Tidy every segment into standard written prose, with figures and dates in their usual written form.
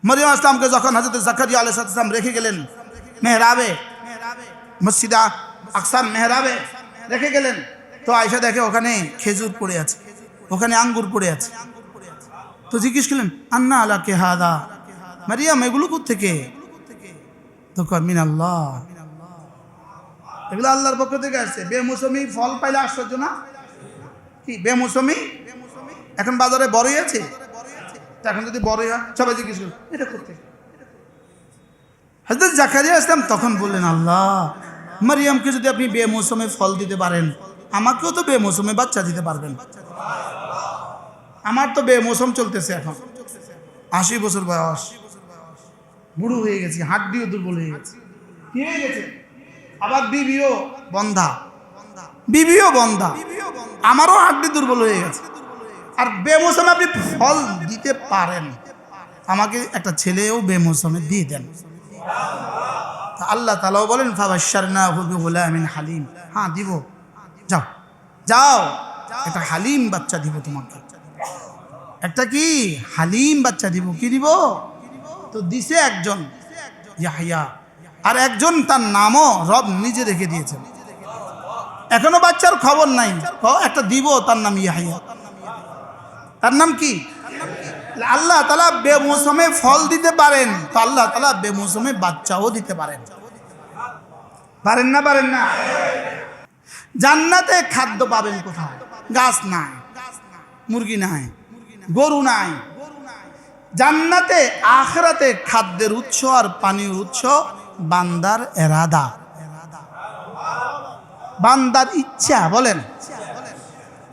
মরিয়ম আসলামকে যখন হযরত জাকারিয়া আলাইহিস সালাম রেখে গেলেন মেহরাবে, মসজিদে আকসার মেহরাবে রেখে গেলেন, তো আয়েশা দেখে ওখানে খেজুর পড়ে আছে, ওখানে আঙ্গুর পড়ে আছে। তো জিজ্ঞেস করলেন, আন্না আলাকে হাদা, মারিয়াম এগুলো কোত্থেকে? তো কয় মিনাল্লাহ, এগুলো আল্লাহর পক্ষ থেকে আসছে। বেমৌসুমি ফল পাইলে আশ্চর্য না? কি বেমৌসুমি? এখন বাজারে বড়ই আছে, এখন যদি বড়ই হয় সবাই জিজ্ঞেস করল এটা কোত্থেকে? হযরত জাকারিয়া ইসলাম তখন বললেন, আল্লাহ, মারিয়ামকে যদি আপনি বেমৌসুমে ফল দিতে পারেন, আমাকেও তো বেমৌসুমে বাচ্চা দিতে পারবেন। আমার তো বেমৌসুম চলতেছে, এখন 80 বছর বয়স, বুড়ো হয়ে গেছি, হাড্ডিও দুর্বল হয়ে গেছে। কি হয়ে গেছে? আবার বিবিও বন্ধা, আমারও হাড্ডি দুর্বল হয়ে গেছে। আর বেমৌসুমে আপনি ফল দিতে পারেন, আমাকে একটা ছেলেও বেমৌসুমে দিয়ে দেন। আল্লাহ তাআলা বলেন, ফাবাশশারনাহু বিগুলামিন হালিম, হ্যাঁ দিব, যাও যাও, একটা হালিম বাচ্চা দিব তোমাকে, একটা কি হালিম বাচ্চা দিব। কি দিব? তো দিছে একজন ইয়াহইয়া, আর একজন তার নামও রব নিজে রেখে দিয়েছেন। এখনো বাচ্চার খবর নাই, একটা দিব, তার নাম ইয়াহইয়া। তার নাম কি? আল্লাহ তাআলা বেমৌসুমে ফল দিতে পারেন, তো আল্লাহ তাআলা বেমৌসুমে বাচ্চাও দিতে পারেন। পারেন না? পারেন না? জান্নাতে খাদ্য পাবেন কোথায়? গাছ নাই, মুরগি নাই, গরু নাই। জান্নাতে আখিরাতে খাদ্যের উৎস আর পানির উৎস বান্দার এরাদা, বান্দার ইচ্ছা। বলেন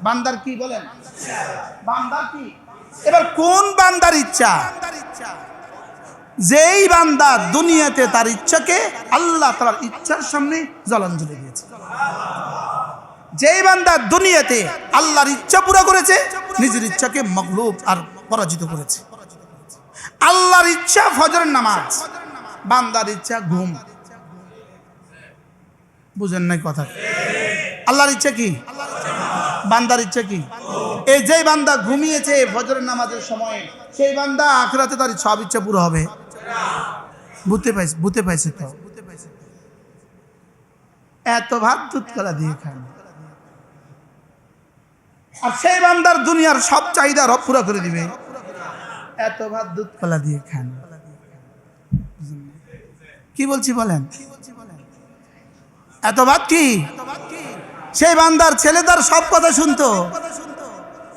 বান্দার কি? বলেন বান্দার কি? এবার কোন বান্দার ইচ্ছা? যেই বান্দা দুনিয়াতে তার ইচ্ছাকে আল্লাহ তাআলার ইচ্ছার সামনে জলাঞ্জলি দিয়েছে, যেই বান্দা দুনিয়াতে আল্লাহর ইচ্ছা পুরা করেছে, নিজের ইচ্ছাকে মাগলুব আর পরাজিত করেছে। আল্লাহর ইচ্ছা ফজরের নামাজ, বান্দার ইচ্ছা ঘুম। বুঝেন নাই কথা? আল্লাহর ইচ্ছা কি? বান্দার ইচ্ছা কি? এই যে বান্দা ঘুমিয়েছে ফজরের নামাজের সময়, সেই বান্দা আখিরাতে তার সব ইচ্ছা পুরো হবে। বুঝতে পাইছে তো? এত ভাত দুধ কলা দিয়ে খান, আর সেই বান্দার দুনিয়ার সব চাহিদা রব পুরো করে দিবে। এত ভাত দুধ কলা দিয়ে খান। কি বলছি বলেন? এত ভাত কি? সেই বান্দার ছেলে তার সব কথা শুনতো,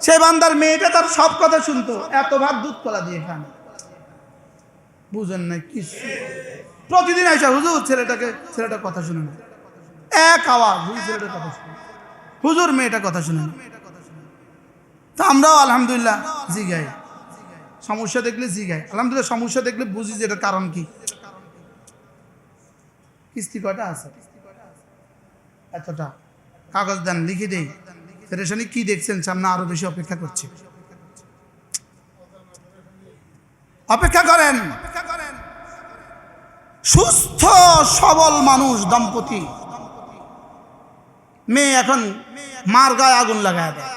সেই বান্দার মেয়েটা তার সব কথা শুনতো, এত ভাত দুধ কলা দিয়ে খান। বুঝেন না কিছু? প্রতিদিন আইসা, হুজুর ছেলেটা কথা শুনে না, এক আওয়াজ, হুজুর ছেলেটার কথা শুনে, হুজুর মেয়েটা কথা শুনে না। তা আমরাও আলহামদুলিল্লাহ জিগাই, সমস্যা দেখলে জিগাই, আলহামদুলিল্লাহ সমস্যা দেখলে বুঝি যে এটার কারণ কি। কিস্তি কয়টা আছে? এতটা। কাগজ দেন, লিখে দেই। পেরেশানি কি দেখছেন? সামনে আরো বেশি অপেক্ষা করছে। অপেক্ষা করেন। সুস্থ সবল মানুষ, দম্পতি, মেয়ে এখন মার গায়ে আগুন লাগায় দেয়,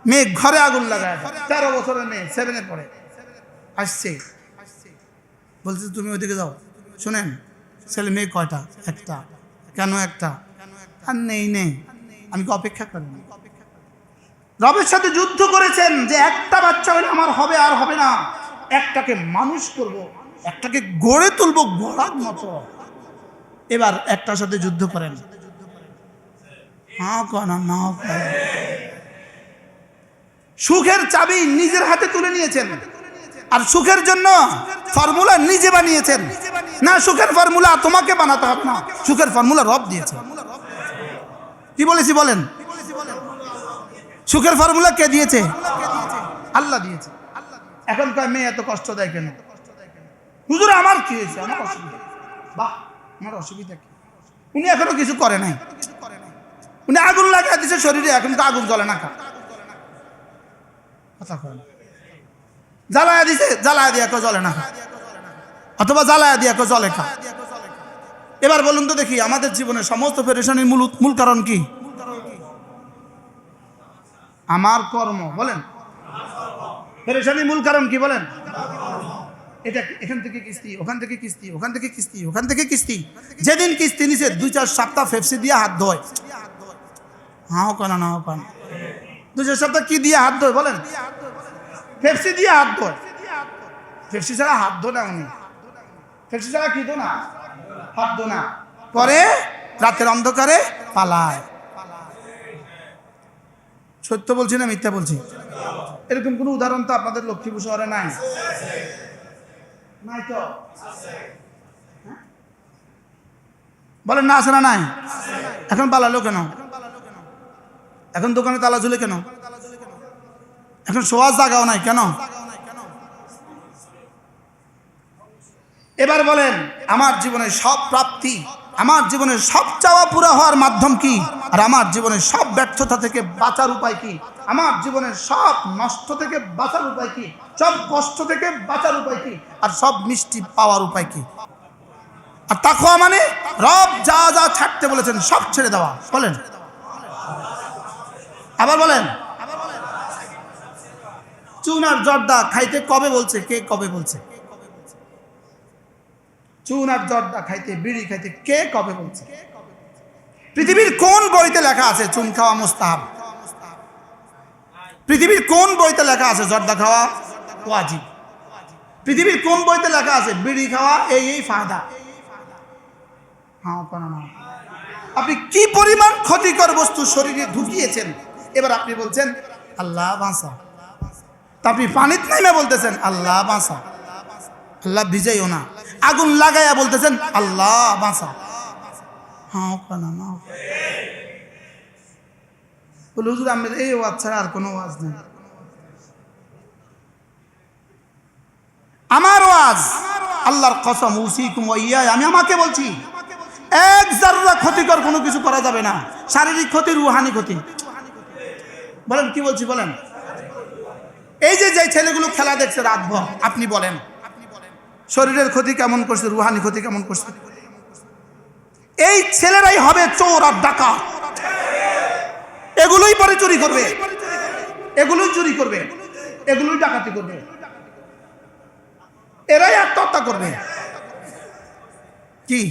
মেয়ে ঘরে আগুন লাগায় দেয়। 13 বছরের মেয়ে, 7-এ পড়ে, আসছে, বলছে তুমি ওইদিকে যাও। শোনেন, ছেলে মেয়ে কয়টা? একটা। কেন একটা? আর নেই, আমি কি অপেক্ষা করি? রবের সাথে যুদ্ধ করেছেন যে একটা বাচ্চা হলে আমার হবে আর হবে না, একটাকে মানুষ করব, একটাকে গড়ে তুলবো ঘোড়ার মতো। এবার একটার সাথে যুদ্ধ করেন, না। সুখের চাবি নিজের হাতে তুলে নিয়েছেন, আর সুখের জন্য ফর্মুলা নিজে বানিয়েছেন। না, সুখের ফর্মুলা তোমাকে বানাতে হবে না, সুখের ফর্মুলা রব দিয়েছে। কি বলেছি বলেন? সুখের ফর্মুলা কে দিয়েছে? আল্লাহ দিয়েছে। এখন কয় মেয়ে এত কষ্ট দেয় কেন? হুজুর আমার কি হয়েছে? আমার অসুবিধা। বাহ, আমার অসুবিধা কি? উনি এখনো কিছু করে নাই, উনি আগুন লাগিয়ে দিচ্ছে শরীরে, এখন তো আগুন জ্বলে না। কথা কয় না। জ্বালায়া দিছে, জ্বালায়া দিয়া কেউ জ্বলে না, অথবা জ্বালায়া দিয়া কেউ জ্বলে খা। এবার বলুন তো দেখি, আমাদের জীবনের সমস্ত পেরেশানির মূল কারণ কি? আমার কর্ম। বলেন, পেরেশানির মূল কারণ কি? বলেন, এটা এখান থেকে কিস্তি, ওখান থেকে কিস্তি, ওখান থেকে কিস্তি, ওখান থেকে কিস্তি। যেদিন কিস্তি নিছে 2-4 সপ্তাহ পেপসি দিয়ে হাত ধোয়। হাও কেন না কেন 2-4 সপ্তাহ কি দিয়ে হাত ধোয় বলেন? পেপসি দিয়ে হাত ধোয়। পেপসি ছাড়া হাত ধো না উনি, পেপসি ছাড়া কি ধো না, হাত ধো না। পরে রাতের অন্ধকারে পালায়। সত্য বলছি না মিথ্যা বলছি? এরকম কোন উদাহরণ তো আপনাদের লক্ষ্মীপুর শহরে নাই, নাই তো? বলেন না, আছে না নাই? এখন পালালো কেন? এখন দোকানে তালা ঝুলে কেন? এখন শোয়ার জায়গাও নাই কেন? এবার বলেন, আমার জীবনের সব প্রাপ্তি, আমার জীবনের সব চাওয়া পুরো হওয়ার মাধ্যম কি? আর আমার জীবনের সব ব্যর্থতা থেকে বাঁচার উপায় কি? আমার জীবনের সব নষ্ট থেকে বাঁচার উপায় কি? সব কষ্ট থেকে বাঁচার উপায় কি? আর সব মিষ্টি পাওয়ার উপায় কি? আর তাকওয়া মানে রব যা যা ছাড়তে বলেছেন সব ছেড়ে দেওয়া। বলেন, আবার বলেন। চুন আর জর্দা খাইতে কবে বলছে? কে কবে বলছে? চুন আর জর্দা খাইতে, বিড়ি খাইতে কে কবে বলছে? পৃথিবীর কোন বইতে লেখা আছে চুন খাওয়া মুস্তাহাব? পৃথিবীর কোন বইতে লেখা আছে জর্দা খাওয়া ওয়াজিব? পৃথিবীর কোন বইতে লেখা আছে বিড়ি খাওয়া এই ফায়দা? হ্যাঁ কেন না? আপনি কি পরিমাণ ক্ষতিকর বস্তু শরীরে ঢুকিয়েছেন, এবার আপনি বলছেন আল্লাহ বাঁচা। তা আপনি পানিতে নামে বলতেছেন আল্লাহ বাঁচা, আল্লাহ ভিজাইও না। আগুন লাগাইয়া বলতেছেন আল্লাহ বাঁচা। হ্যাঁ কেন না? বলে হুজুর আমের এই ওয়াজ ছাড়া আর কোনো ওয়াজ নেই। আমার ওয়াজ, আল্লাহর কসম, উসিকুম ওয়া ইয়া, আমি আমাকে বলছি, এক জাররা ক্ষতিকর কোনো কিছু করা যাবে না। শারীরিক ক্ষতি, রুহানি ক্ষতি। বলেন কি বলছি বলেন? এই যে ছেলেগুলো খেলা দেখছে রাতভর, আপনি বলেন শরীরের ক্ষতি কেমন করছে, রুহানি ক্ষতি কেমন করছে? এই ছেলেরাই হবে চোর আর ডাকাত। এগুলোই পরে চুরি করবে, এগুলোই চুরি করবে, এগুলোই ডাকাতি করবে, এরাই আত্মহত্যা করবে। কি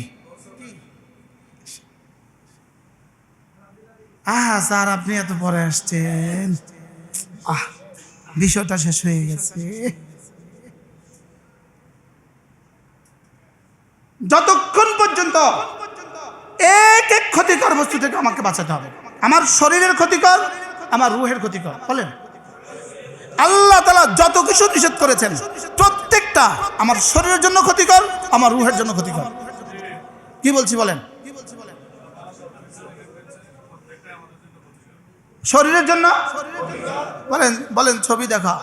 স্যার আপনি এত পরে আসছেন, বিষয়টা শেষ হয়ে গেছে। যতক্ষণ পর্যন্ত এক এক ক্ষতিকর বস্তু থেকে আমাকে বাঁচাতে হবে। আমার শরীরের ক্ষতিকর, আমার রুহের ক্ষতিকর। বলেন, আল্লাহ তাআলা যত কিছু নিষেধ করেছেন প্রত্যেকটা আমার শরীরের জন্য ক্ষতিকর, আমার রুহের জন্য ক্ষতিকর। কি বলছি বলেন? শরীরের জন্য বলেন, বলেন ছবি দেখা।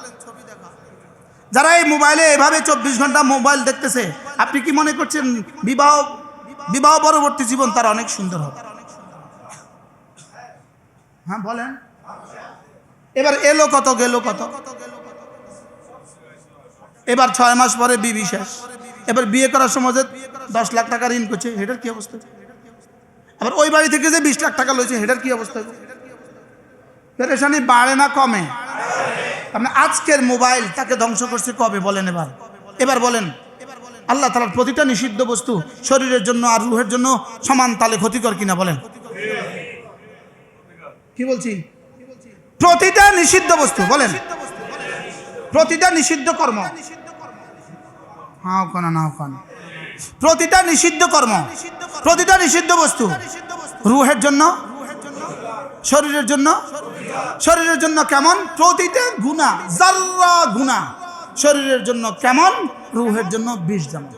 যারা এই মোবাইলে এভাবে 24 ঘন্টা মোবাইল দেখতেছে, আপনি কি মনে করছেন বিবাহ পরবর্তী জীবন তার অনেক সুন্দর হবে? হ্যাঁ বলেন। এবার এলো কত, গেল কত। এবার 6 মাস পরে বিবি শেষ। এবার বিয়ে করার সময় যে 10 লাখ টাকা ঋণ করছে, হেটার কি অবস্থা? আবার ওই বাড়ি থেকে যে 20 লাখ টাকা লইছে, হেটার কি অবস্থা? পেরেশানি বাড়ে না কমে? আপনি আজকের মোবাইল তাকে ধ্বংস করছে কবে বলেন? এবার বলেন, আল্লাহ তাআলার প্রতিটা নিষিদ্ধ বস্তু শরীরের জন্য আর রুহের জন্য সমান তালে ক্ষতিকর কিনা বলেন? কি বলছি? প্রতিটা নিষিদ্ধ বস্তু, বলেন প্রতিটা নিষিদ্ধ কর্ম, হ্যাঁ কোন না কোন, প্রতিটা নিষিদ্ধ কর্ম, প্রতিটা নিষিদ্ধ বস্তু রুহের জন্য, শরীরের জন্য, শরীরের জন্য কেমন? প্রতিটা গুনাহ, যাররা গুনাহ শরীরের জন্য কেমন, রুহের জন্য বিষ যেমন।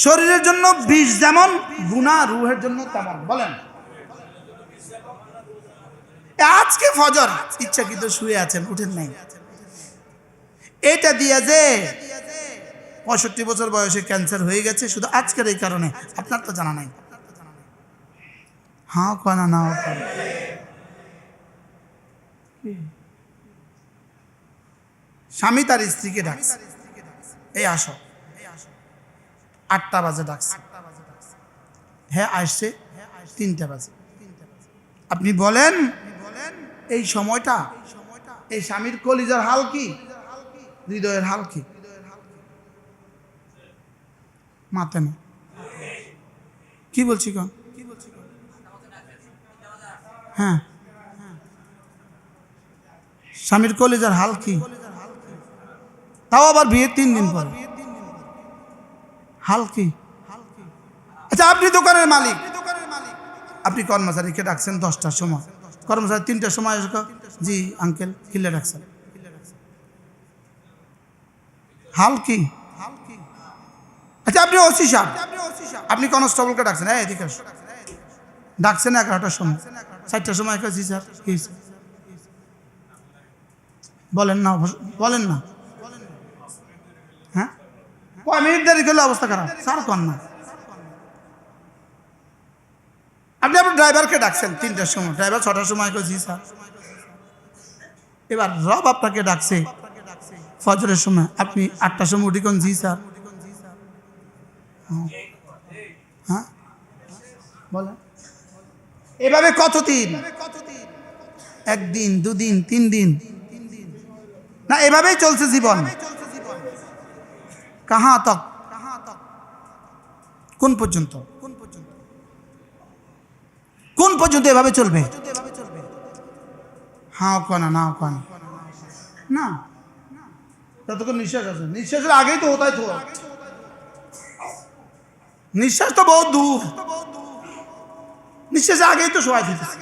শরীরের জন্য বিষ যেমন, গুনাহ রুহের জন্য তেমন। বলেন, আজকে ফজর ইচ্ছাকৃত শুয়ে আছেন, উঠেন নাই, এটা দিয়া যে 65 বছর বয়সে ক্যান্সার হয়ে গেছে শুধু আজকের এই কারণে, আপনার তো জানা নাই। হ্যাঁ কনা না, স্বামী তার স্ত্রীকে ডাকছে, এই আসো, 8টা বাজে ডাকছে, হ্যাঁ আসছে 3টা বাজে। আপনি বলেন এই সময়টা এই স্বামীর কলিজার হাল কি? হৃদয়ের হাল কি? মাতে না, কি বলছি কন? হ্যাঁ, স্বামীর কলিজার হাল কি? তাও আবার বিয়ের 3 দিন পর হাল কি? আচ্ছা, আপনি দোকানের মালিক, আপনি কর্মচারীকে ডাকছেন 10টার সময়, কর্মচারী 3টার সময় এসে জি আঙ্কেল কিলে ডাকছেন, হাল কি? আচ্ছা, আপনি ওসি সাহেব, আপনি কনস্টেবলকে ডাকছেন, হ্যাঁ এদিকে আসো, ডাকছেন 11টার সময়, 4টার সময় জি স্যার কি বলেন না, বলেন না, হ্যাঁ কয় মিনিট দেরি করলে অবস্থা খারাপ স্যার কন না। আপনি আপনার ড্রাইভারকে ডাকছেন 3টার সময়, ড্রাইভার 6টার সময় জি স্যার। এবার রব আপনাকে ডাকছে ফজরের সময়, আপনি 8টার সময় উঠি কোন জি স্যার। হ্যাঁ বলেন, এভাবে কতদিন? 1 দিন 2 দিন 3 দিন না, এভাবেই চলছে জীবন। কাহা তক, কোন পর্যন্ত? কোন পর্যন্ত এভাবে চলবে? হ্যাঁ কানা না কানা না, ততক্ষণ নিঃশ্বাস আছে, নিঃশ্বাসের আগেই তো হতাই তো, নিঃশ্বাস তো বহুত দূর, নিঃশ্বাসের আগেই তো শোয়া দিতেছে।